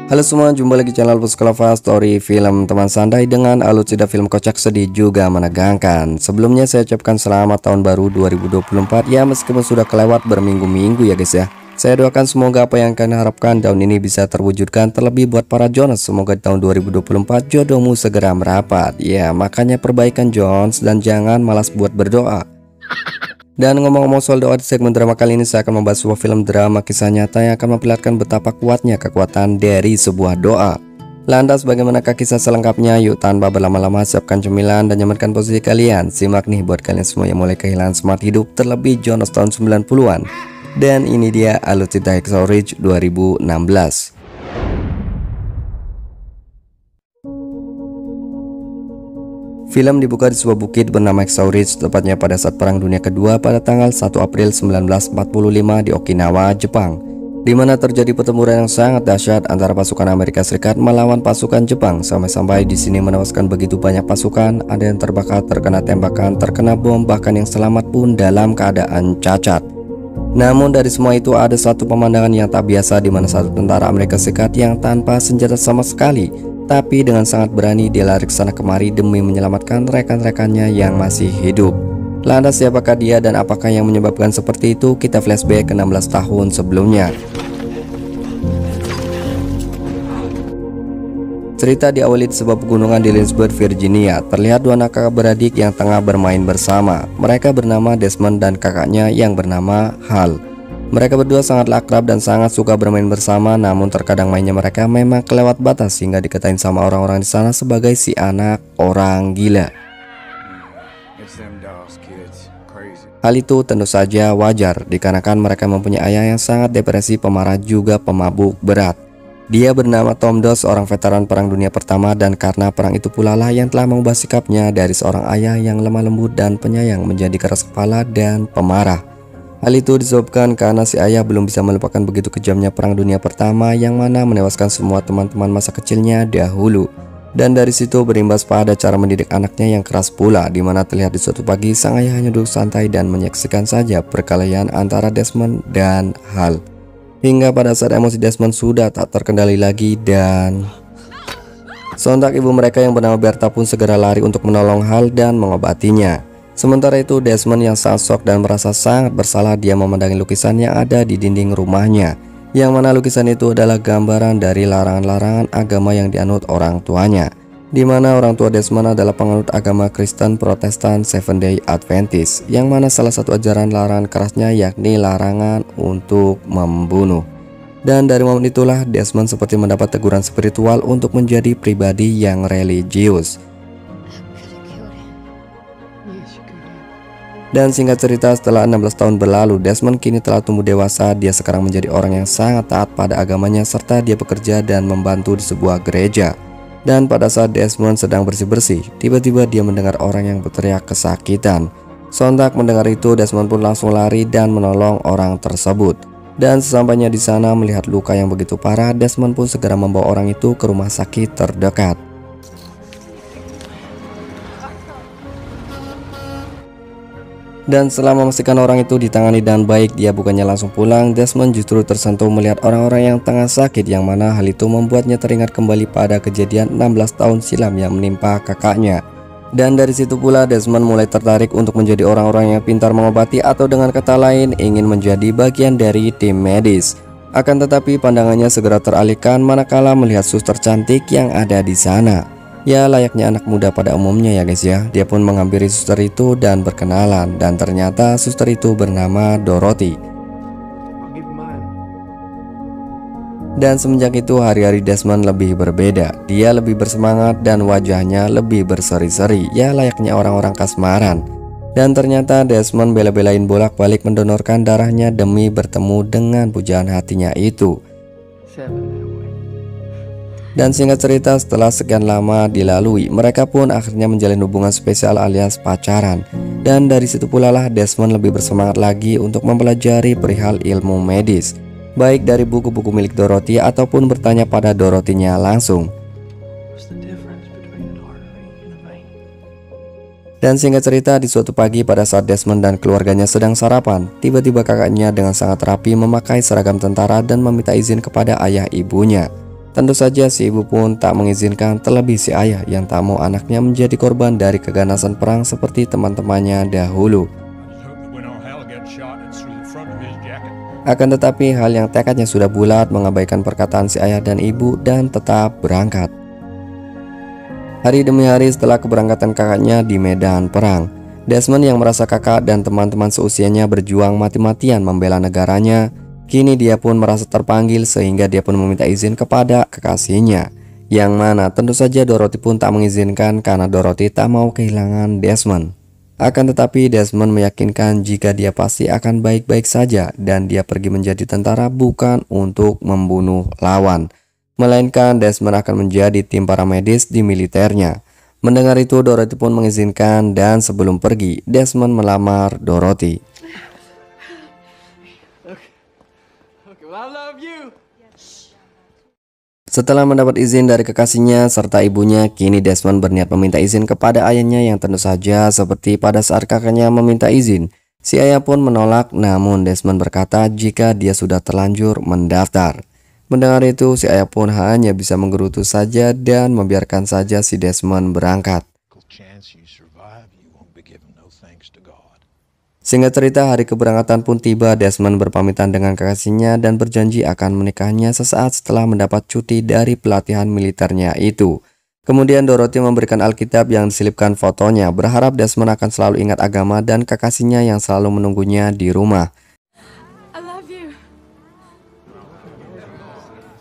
Halo semua, jumpa lagi channel Puskalova Story Film teman santai dengan alutsista film kocak, sedih juga menegangkan. Sebelumnya saya ucapkan selamat tahun baru 2024 ya, meskipun sudah kelewat berminggu-minggu ya guys ya. Saya doakan semoga apa yang kalian harapkan tahun ini bisa terwujudkan, terlebih buat para Jones, semoga tahun 2024 jodohmu segera merapat. Ya, makanya perbaikan Jones dan jangan malas buat berdoa. Dan ngomong-ngomong soal doa, di segmen drama kali ini saya akan membahas sebuah film drama kisah nyata yang akan memperlihatkan betapa kuatnya kekuatan dari sebuah doa. Lantas bagaimanakah kisah selengkapnya? Yuk tanpa berlama-lama siapkan cemilan dan nyamankan posisi kalian. Simak nih buat kalian semua yang mulai kehilangan semangat hidup, terlebih Jonas tahun 90-an. Dan ini dia alutsista Hacksaw Ridge 2016. Film dibuka di sebuah bukit bernama Hacksaw Ridge, tepatnya pada saat Perang Dunia Kedua pada tanggal 1 April 1945 di Okinawa, Jepang, di mana terjadi pertempuran yang sangat dahsyat antara pasukan Amerika Serikat melawan pasukan Jepang. Sampai-sampai di sini menewaskan begitu banyak pasukan, ada yang terbakar, terkena tembakan, terkena bom, bahkan yang selamat pun dalam keadaan cacat. Namun dari semua itu ada satu pemandangan yang tak biasa, di mana satu tentara Amerika Serikat yang tanpa senjata sama sekali, tapi dengan sangat berani dia lari ke sana kemari demi menyelamatkan rekan-rekannya yang masih hidup. Lantas siapakah dia dan apakah yang menyebabkan seperti itu? Kita flashback ke 16 tahun sebelumnya. Cerita diawali di sebuah pegunungan di Lynchburg, Virginia. Terlihat dua anak kakak beradik yang tengah bermain bersama. Mereka bernama Desmond dan kakaknya yang bernama Hal. Mereka berdua sangatlah akrab dan sangat suka bermain bersama, namun terkadang mainnya mereka memang kelewat batas hingga dikatain sama orang-orang di sana sebagai si anak orang gila. Hal itu tentu saja wajar dikarenakan mereka mempunyai ayah yang sangat depresi, pemarah, juga pemabuk berat. Dia bernama Tom Dawes, seorang veteran Perang Dunia Pertama, dan karena perang itu pula lah yang telah mengubah sikapnya dari seorang ayah yang lemah lembut dan penyayang menjadi keras kepala dan pemarah. Hal itu disebabkan karena si ayah belum bisa melupakan begitu kejamnya Perang Dunia Pertama yang mana menewaskan semua teman-teman masa kecilnya dahulu. Dan dari situ berimbas pada cara mendidik anaknya yang keras pula, di mana terlihat di suatu pagi sang ayah hanya duduk santai dan menyaksikan saja perkelahian antara Desmond dan Hal. Hingga pada saat emosi Desmond sudah tak terkendali lagi dan sontak ibu mereka yang bernama Berta pun segera lari untuk menolong Hal dan mengobatinya. Sementara itu Desmond yang sangat shock dan merasa sangat bersalah, dia memandangi lukisan yang ada di dinding rumahnya, yang mana lukisan itu adalah gambaran dari larangan-larangan agama yang dianut orang tuanya, di mana orang tua Desmond adalah penganut agama Kristen Protestan Seventh Day Adventist, yang mana salah satu ajaran larangan kerasnya yakni larangan untuk membunuh. Dan dari momen itulah Desmond seperti mendapat teguran spiritual untuk menjadi pribadi yang religius. Dan singkat cerita, setelah 16 tahun berlalu, Desmond kini telah tumbuh dewasa. Dia sekarang menjadi orang yang sangat taat pada agamanya, serta dia bekerja dan membantu di sebuah gereja. Dan pada saat Desmond sedang bersih-bersih, tiba-tiba dia mendengar orang yang berteriak kesakitan. Sontak mendengar itu, Desmond pun langsung lari dan menolong orang tersebut. Dan sesampainya di sana melihat luka yang begitu parah, Desmond pun segera membawa orang itu ke rumah sakit terdekat. Dan setelah memastikan orang itu ditangani dan baik, dia bukannya langsung pulang. Desmond justru tersentuh melihat orang-orang yang tengah sakit, yang mana hal itu membuatnya teringat kembali pada kejadian 16 tahun silam yang menimpa kakaknya. Dan dari situ pula Desmond mulai tertarik untuk menjadi orang-orang yang pintar mengobati, atau dengan kata lain ingin menjadi bagian dari tim medis. Akan tetapi pandangannya segera teralihkan manakala melihat suster cantik yang ada di sana. Ya, layaknya anak muda pada umumnya ya guys ya. Dia pun menghampiri suster itu dan berkenalan, dan ternyata suster itu bernama Dorothy. Dan semenjak itu hari-hari Desmond lebih berbeda. Dia lebih bersemangat dan wajahnya lebih berseri-seri, ya layaknya orang-orang kasmaran. Dan ternyata Desmond bela-belain bolak-balik mendonorkan darahnya demi bertemu dengan pujaan hatinya itu. Dan singkat cerita, setelah sekian lama dilalui, mereka pun akhirnya menjalin hubungan spesial alias pacaran. Dan dari situ pula lah Desmond lebih bersemangat lagi untuk mempelajari perihal ilmu medis, baik dari buku-buku milik Dorothy ataupun bertanya pada Dorothy-nya langsung. Dan singkat cerita, di suatu pagi pada saat Desmond dan keluarganya sedang sarapan, tiba-tiba kakaknya dengan sangat rapi memakai seragam tentara dan meminta izin kepada ayah ibunya. Tentu saja si ibu pun tak mengizinkan, terlebih si ayah yang tak mau anaknya menjadi korban dari keganasan perang seperti teman-temannya dahulu. Akan tetapi hal yang tekadnya sudah bulat mengabaikan perkataan si ayah dan ibu dan tetap berangkat. Hari demi hari setelah keberangkatan kakaknya di medan perang, Desmond yang merasa kakak dan teman-teman seusianya berjuang mati-matian membela negaranya, kini dia pun merasa terpanggil sehingga dia pun meminta izin kepada kekasihnya, yang mana tentu saja Dorothy pun tak mengizinkan karena Dorothy tak mau kehilangan Desmond. Akan tetapi Desmond meyakinkan jika dia pasti akan baik-baik saja dan dia pergi menjadi tentara bukan untuk membunuh lawan, melainkan Desmond akan menjadi tim paramedis di militernya. Mendengar itu Dorothy pun mengizinkan dan sebelum pergi Desmond melamar Dorothy. Setelah mendapat izin dari kekasihnya serta ibunya, kini Desmond berniat meminta izin kepada ayahnya yang tentu saja seperti pada saat kakaknya meminta izin. Si ayah pun menolak, namun Desmond berkata jika dia sudah terlanjur mendaftar. Mendengar itu, si ayah pun hanya bisa menggerutu saja dan membiarkan saja si Desmond berangkat. Singkat cerita, hari keberangkatan pun tiba. Desmond berpamitan dengan kekasihnya dan berjanji akan menikahnya sesaat setelah mendapat cuti dari pelatihan militernya itu. Kemudian Dorothy memberikan Alkitab yang diselipkan fotonya, berharap Desmond akan selalu ingat agama dan kekasihnya yang selalu menunggunya di rumah.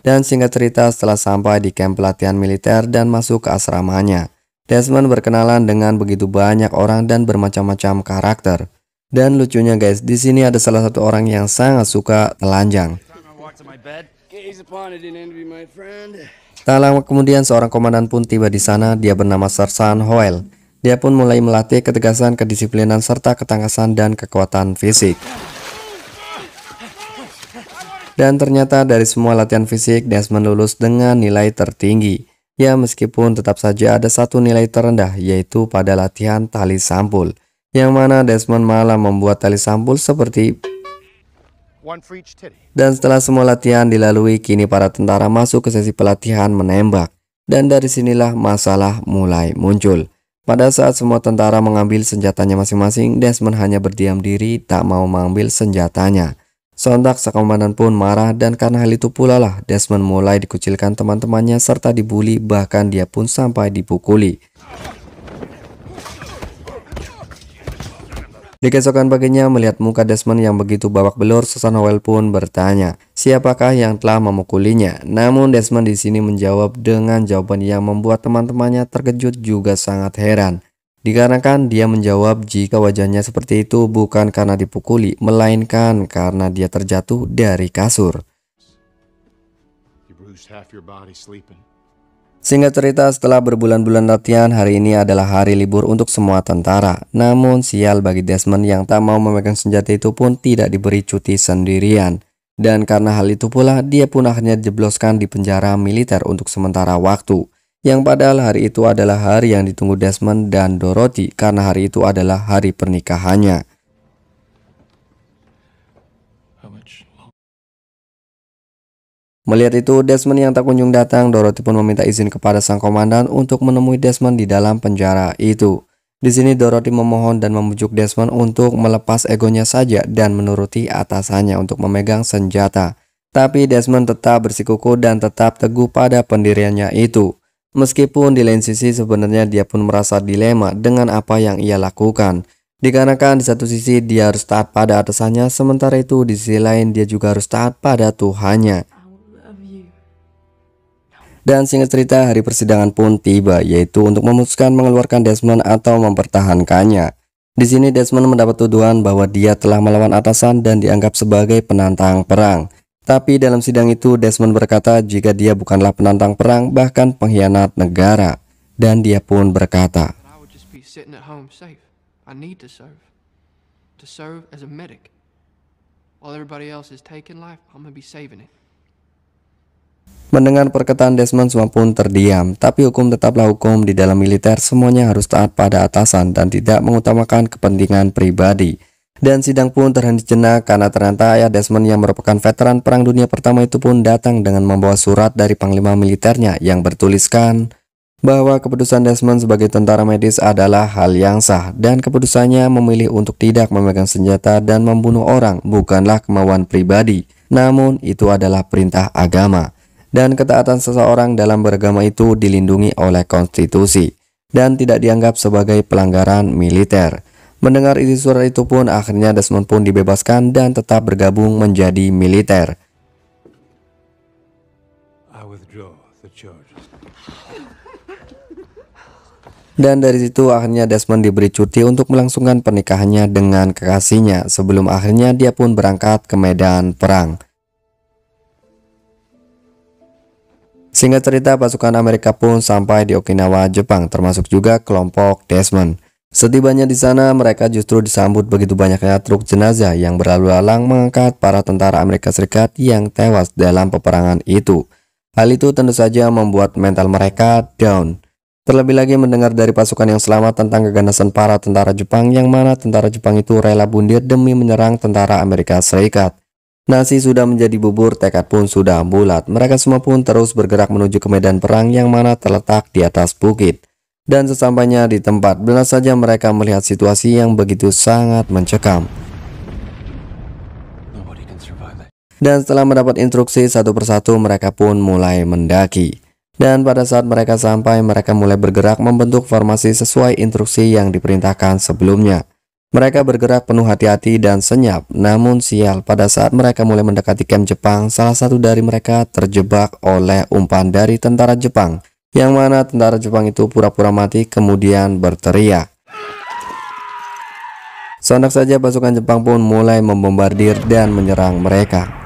Dan singkat cerita, setelah sampai di kamp pelatihan militer dan masuk ke asramanya, Desmond berkenalan dengan begitu banyak orang dan bermacam-macam karakter. Dan lucunya guys, di sini ada salah satu orang yang sangat suka telanjang. Tak lama kemudian seorang komandan pun tiba di sana. Dia bernama Sersan Hoel. Dia pun mulai melatih ketegasan, kedisiplinan serta ketangkasan dan kekuatan fisik. Dan ternyata dari semua latihan fisik, Desmond lulus dengan nilai tertinggi. Ya, meskipun tetap saja ada satu nilai terendah, yaitu pada latihan tali sampul, yang mana Desmond malah membuat tali sampul seperti. Dan setelah semua latihan dilalui, kini para tentara masuk ke sesi pelatihan menembak. Dan dari sinilah masalah mulai muncul. Pada saat semua tentara mengambil senjatanya masing-masing, Desmond hanya berdiam diri, tak mau mengambil senjatanya. Sontak sang komandan pun marah dan karena hal itu pula lah Desmond mulai dikucilkan teman-temannya serta dibully, bahkan dia pun sampai dipukuli. Di keesokan paginya melihat muka Desmond yang begitu babak belur, Sersan Hoel pun bertanya siapakah yang telah memukulinya. Namun Desmond di sini menjawab dengan jawaban yang membuat teman-temannya terkejut juga sangat heran. Dikarenakan dia menjawab jika wajahnya seperti itu bukan karena dipukuli, melainkan karena dia terjatuh dari kasur. Singkat cerita, setelah berbulan-bulan latihan, hari ini adalah hari libur untuk semua tentara. Namun sial bagi Desmond yang tak mau memegang senjata itu pun tidak diberi cuti sendirian. Dan karena hal itu pula, dia pun akhirnya dijebloskan di penjara militer untuk sementara waktu. Yang padahal hari itu adalah hari yang ditunggu Desmond dan Dorothy karena hari itu adalah hari pernikahannya. Melihat itu, Desmond yang tak kunjung datang, Dorothy pun meminta izin kepada sang komandan untuk menemui Desmond di dalam penjara itu. Di sini Dorothy memohon dan membujuk Desmond untuk melepas egonya saja dan menuruti atasannya untuk memegang senjata. Tapi Desmond tetap bersikukuh dan tetap teguh pada pendiriannya itu. Meskipun di lain sisi sebenarnya dia pun merasa dilema dengan apa yang ia lakukan. Dikarenakan di satu sisi dia harus taat pada atasannya, sementara itu di sisi lain dia juga harus taat pada Tuhannya. Dan singkat cerita, hari persidangan pun tiba, yaitu untuk memutuskan mengeluarkan Desmond atau mempertahankannya. Di sini Desmond mendapat tuduhan bahwa dia telah melawan atasan dan dianggap sebagai penantang perang. Tapi dalam sidang itu Desmond berkata jika dia bukanlah penantang perang, bahkan pengkhianat negara. Dan dia pun berkata, Mendengar perkataan Desmond, semua pun terdiam. Tapi hukum tetaplah hukum. Di dalam militer semuanya harus taat pada atasan dan tidak mengutamakan kepentingan pribadi. Dan sidang pun terhenti jenak karena ternyata ayah Desmond yang merupakan veteran Perang Dunia Pertama itu pun datang dengan membawa surat dari panglima militernya yang bertuliskan bahwa keputusan Desmond sebagai tentara medis adalah hal yang sah dan keputusannya memilih untuk tidak memegang senjata dan membunuh orang bukanlah kemauan pribadi, namun itu adalah perintah agama. Dan ketaatan seseorang dalam beragama itu dilindungi oleh konstitusi dan tidak dianggap sebagai pelanggaran militer. Mendengar isi surat itu pun akhirnya Desmond pun dibebaskan dan tetap bergabung menjadi militer. Dan dari situ akhirnya Desmond diberi cuti untuk melangsungkan pernikahannya dengan kekasihnya sebelum akhirnya dia pun berangkat ke medan perang. Singkat cerita, pasukan Amerika pun sampai di Okinawa, Jepang, termasuk juga kelompok Desmond. Setibanya di sana, mereka justru disambut begitu banyaknya truk jenazah yang berlalu lalang mengangkat para tentara Amerika Serikat yang tewas dalam peperangan itu. Hal itu tentu saja membuat mental mereka down. Terlebih lagi mendengar dari pasukan yang selamat tentang keganasan para tentara Jepang yang mana tentara Jepang itu rela bundir demi menyerang tentara Amerika Serikat. Nasi sudah menjadi bubur, tekad pun sudah bulat. Mereka semua pun terus bergerak menuju ke medan perang yang mana terletak di atas bukit. Dan sesampainya di tempat, benar saja mereka melihat situasi yang begitu sangat mencekam. Dan setelah mendapat instruksi satu persatu, mereka pun mulai mendaki. Dan pada saat mereka sampai, mereka mulai bergerak membentuk formasi sesuai instruksi yang diperintahkan sebelumnya. Mereka bergerak penuh hati-hati dan senyap. Namun sial, pada saat mereka mulai mendekati kamp Jepang, salah satu dari mereka terjebak oleh umpan dari tentara Jepang. Yang mana tentara Jepang itu pura-pura mati kemudian berteriak. Sontak saja pasukan Jepang pun mulai membombardir dan menyerang mereka.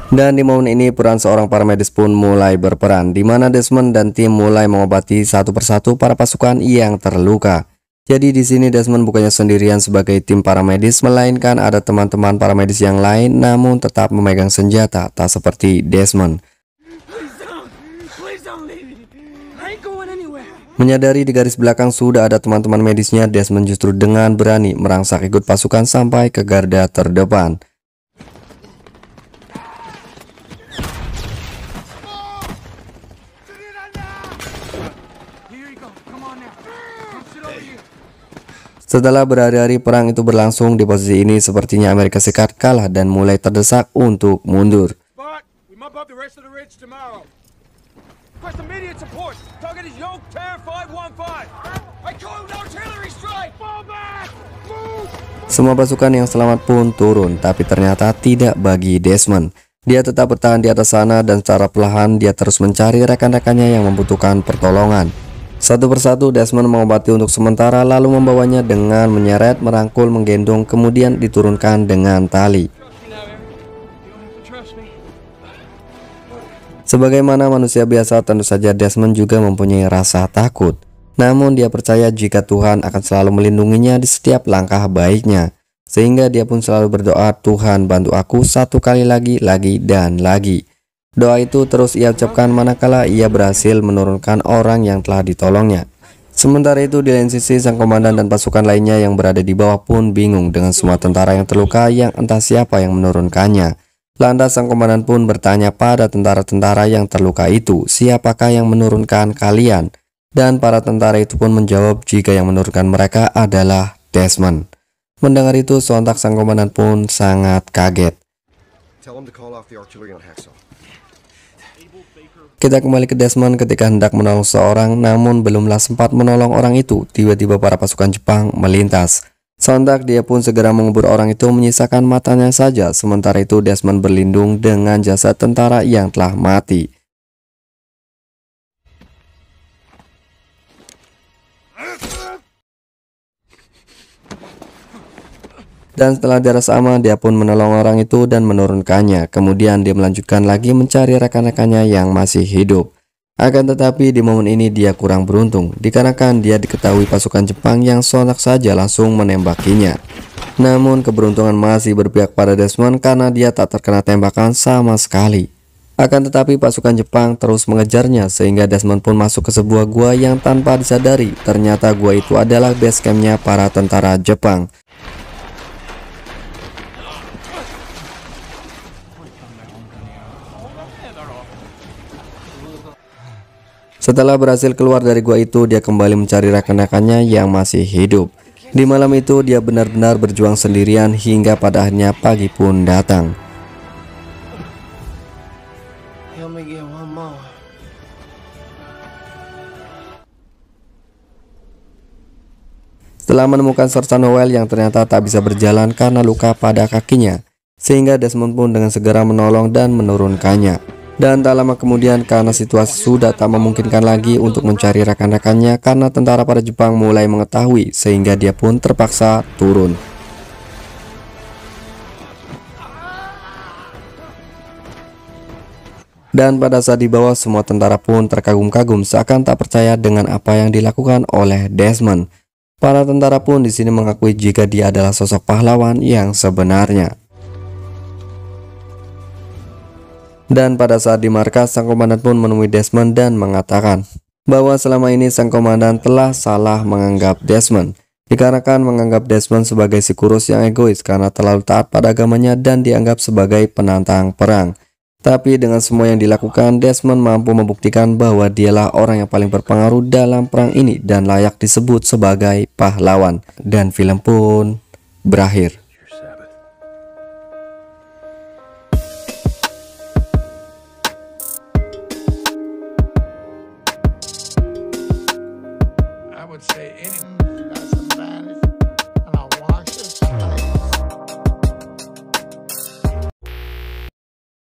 Dan di momen ini peran seorang paramedis pun mulai berperan, di mana Desmond dan tim mulai mengobati satu persatu para pasukan yang terluka. Jadi di sini Desmond bukannya sendirian sebagai tim paramedis, melainkan ada teman-teman paramedis yang lain namun tetap memegang senjata, tak seperti Desmond. Menyadari di garis belakang sudah ada teman-teman medisnya, Desmond justru dengan berani merangsak ikut pasukan sampai ke garda terdepan. Setelah berhari-hari perang itu berlangsung, di posisi ini sepertinya Amerika Serikat kalah dan mulai terdesak untuk mundur. Semua pasukan yang selamat pun turun, tapi ternyata tidak bagi Desmond. Dia tetap bertahan di atas sana dan secara perlahan dia terus mencari rekan-rekannya yang membutuhkan pertolongan. Satu persatu Desmond mengobati untuk sementara lalu membawanya dengan menyeret, merangkul, menggendong, kemudian diturunkan dengan tali. Sebagaimana manusia biasa, tentu saja Desmond juga mempunyai rasa takut. Namun dia percaya jika Tuhan akan selalu melindunginya di setiap langkah baiknya. Sehingga dia pun selalu berdoa, Tuhan bantu aku satu kali lagi dan lagi. Doa itu terus ia ucapkan manakala ia berhasil menurunkan orang yang telah ditolongnya. Sementara itu di lain sisi sang komandan dan pasukan lainnya yang berada di bawah pun bingung dengan semua tentara yang terluka yang entah siapa yang menurunkannya. Lantas sang komandan pun bertanya pada tentara-tentara yang terluka itu, siapakah yang menurunkan kalian? Dan para tentara itu pun menjawab jika yang menurunkan mereka adalah Desmond. Mendengar itu sontak sang komandan pun sangat kaget. Kita kembali ke Desmond ketika hendak menolong seorang, namun belumlah sempat menolong orang itu, tiba-tiba para pasukan Jepang melintas. Sontak dia pun segera mengubur orang itu, menyisakan matanya saja. Sementara itu Desmond berlindung dengan jasad tentara yang telah mati. Dan setelah dirasa aman, dia pun menolong orang itu dan menurunkannya. Kemudian dia melanjutkan lagi mencari rekan-rekannya yang masih hidup. Akan tetapi di momen ini dia kurang beruntung, dikarenakan dia diketahui pasukan Jepang yang sontak saja langsung menembakinya. Namun keberuntungan masih berpihak pada Desmond karena dia tak terkena tembakan sama sekali. Akan tetapi pasukan Jepang terus mengejarnya sehingga Desmond pun masuk ke sebuah gua yang tanpa disadari ternyata gua itu adalah base campnya para tentara Jepang. Setelah berhasil keluar dari gua itu, dia kembali mencari rekan-rekannya yang masih hidup. Di malam itu dia benar-benar berjuang sendirian hingga pada akhirnya pagi pun datang. Setelah menemukan Sersan Howell yang ternyata tak bisa berjalan karena luka pada kakinya, sehingga Desmond pun dengan segera menolong dan menurunkannya. Dan tak lama kemudian karena situasi sudah tak memungkinkan lagi untuk mencari rekan-rekannya karena tentara pada Jepang mulai mengetahui sehingga dia pun terpaksa turun. Dan pada saat di bawah semua tentara pun terkagum-kagum seakan tak percaya dengan apa yang dilakukan oleh Desmond. Para tentara pun di sini mengakui jika dia adalah sosok pahlawan yang sebenarnya. Dan pada saat di markas, sang komandan pun menemui Desmond dan mengatakan bahwa selama ini sang komandan telah salah menganggap Desmond, dikarenakan menganggap Desmond sebagai si kurus yang egois karena terlalu taat pada agamanya dan dianggap sebagai penantang perang. Tapi dengan semua yang dilakukan, Desmond mampu membuktikan bahwa dialah orang yang paling berpengaruh dalam perang ini dan layak disebut sebagai pahlawan. Dan film pun berakhir. I would say any